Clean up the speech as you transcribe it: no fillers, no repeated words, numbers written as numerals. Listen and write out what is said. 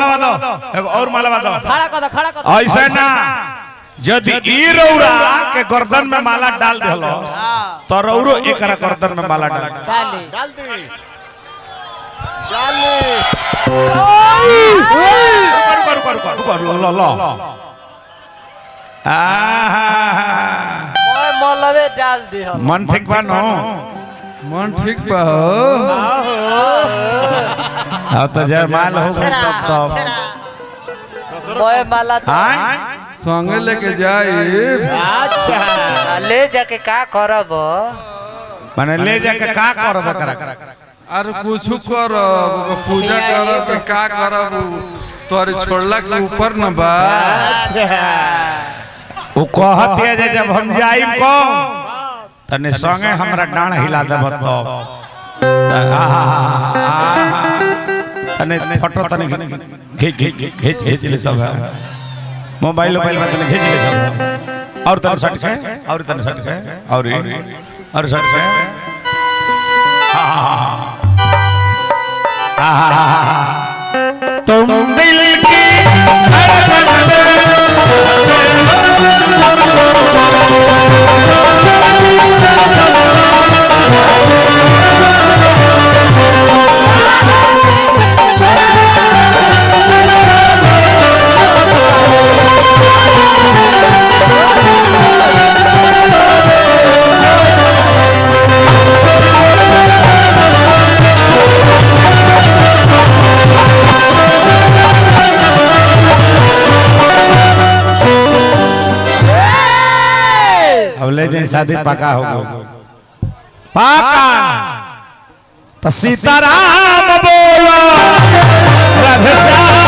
और माला दो खड़ा कर ऐसे ना यदि ई रौरा के गर्दन में माला डाल देलो तो रौरो एकरा गर्दन में माला डाल दी कर लो मलवे डाल दी मन ठीक बा नो मन ठीक बा अब तो जय माल हो गई तब मोए माला संगे लेके जाई। अच्छा ले जाके का करब माने ले जाके का करब करा अरे कुछ करब पूजा करब का करब तोरे छोड़ला के ऊपर न बा। वो कहत है जे जब हम जाइब को तने संगे हमरा डांड हिला देब तो तने फोटो तने खींच ले सब मोबाइल में तने खींच ले सब और तने सट के और तने सट के और सट के तुम दिल की अब ले जाए शादी पका हो पाका तो सीताराम बोलो राधे श्याम।